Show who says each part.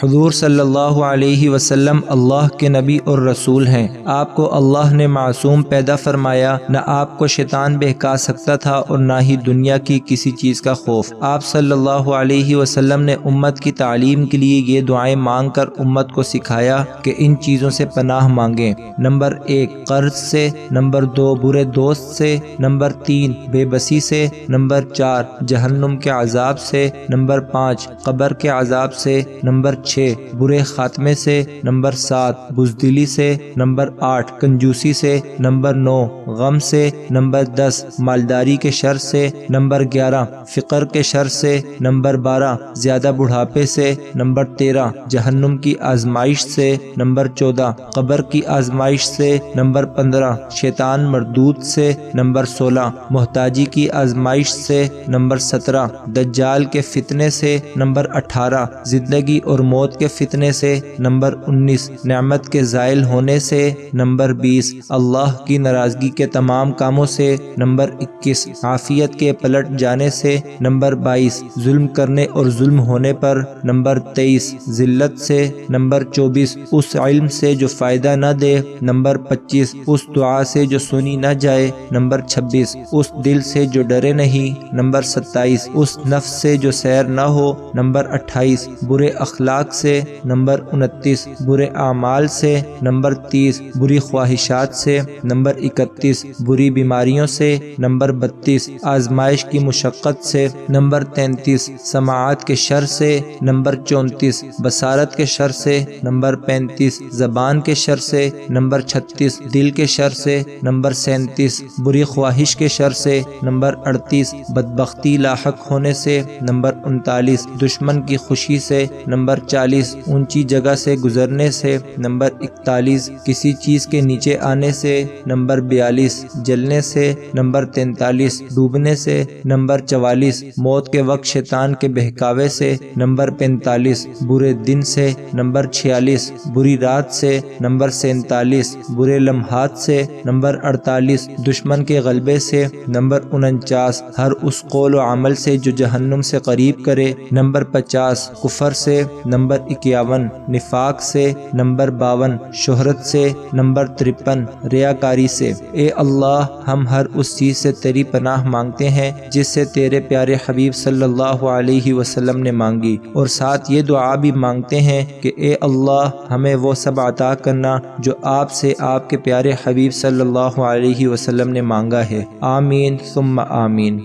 Speaker 1: حضور صلی اللہ علیہ وسلم اللہ کے نبی اور رسول ہیں۔ آپ کو اللہ نے معصوم پیدا فرمایا، نہ آپ کو شیطان بہکا سکتا تھا اور نہ ہی دنیا کی کسی چیز کا خوف۔ آپ صلی اللہ علیہ وسلم نے امت کی تعلیم کے لیے یہ دعائیں مانگ کر امت کو سکھایا کہ ان چیزوں سے پناہ مانگیں۔ نمبر 1 قرض سے، نمبر 2 برے دوست سے، نمبر 3 بے بسی سے، نمبر 4 جہنم کے عذاب سے، نمبر 5 قبر کے عذاب سے، نمبر 6 برے خاتمے سے، نمبر 7 بزدلی سے، نمبر 8 کنجوسی سے، نمبر 9 غم سے، نمبر 10 مالداری کے شر سے، نمبر 11 فقر کے شر سے، نمبر 12 زیادہ بڑھاپے سے، نمبر 13 جہنم کی آزمائش سے، نمبر 14 قبر کی آزمائش سے، نمبر 15 شیطان مردود سے، نمبر 16 محتاجی کی آزمائش سے، نمبر 17 دجال کے فتنے سے، نمبر 18 زندگی اور موت کے فتنے سے، نمبر 19 نعمت کے زائل ہونے سے، نمبر 20 اللہ کی ناراضگی کے تمام کاموں سے، نمبر 21 عافیت کے پلٹ جانے سے، نمبر 22 ظلم کرنے اور ظلم ہونے پر، نمبر 23 ذلت سے، نمبر 24 اس علم سے جو فائدہ نہ دے، نمبر 25 اس دعا سے جو سنی نہ جائے، نمبر 26 اس دل سے جو ڈرے نہیں، نمبر 27 اس نفس سے جو سیر نہ ہو، نمبر 28 برے اخلاق سے، نمبر 29 برے اعمال سے، نمبر 30 بری خواہشات سے، نمبر 31 بری بیماریوں سے، نمبر 32 آزمائش کی مشقت سے، نمبر 33 سماعت کے شر سے، نمبر 34 بصارت کے شر سے، نمبر 35 زبان کے شر سے، نمبر 36 دل کے شر سے، نمبر 37 بری خواہش کے شر سے، نمبر 38 بدبختی لاحق ہونے سے، نمبر 39 دشمن کی خوشی سے، نمبر 40 اونچی جگہ سے گزرنے سے، نمبر 41 کسی چیز کے نیچے آنے سے، نمبر 42 جلنے سے، نمبر 43 ڈوبنے سے، نمبر 44 موت کے وقت شیطان کے بہکاوے سے، نمبر 45 برے دن سے، نمبر 46 بری رات سے، نمبر 47 برے لمحات سے، نمبر 48 دشمن کے غلبے سے، نمبر 49 ہر اس قول و عمل سے جو جہنم سے قریب کرے، نمبر 50 کفر سے، نمبر 51 نفاق سے، نمبر 52 شہرت سے، نمبر 53 ریاکاری سے۔ اے اللہ ہم ہر اس چیز سے تیری پناہ مانگتے ہیں جس سے تیرے پیارے حبیب صلی اللہ علیہ وسلم نے مانگی، اور ساتھ یہ دعا بھی مانگتے ہیں کہ اے اللہ ہمیں وہ سب عطا کرنا جو آپ سے آپ کے پیارے حبیب صلی اللہ علیہ وسلم نے مانگا ہے۔ آمین ثم آمین۔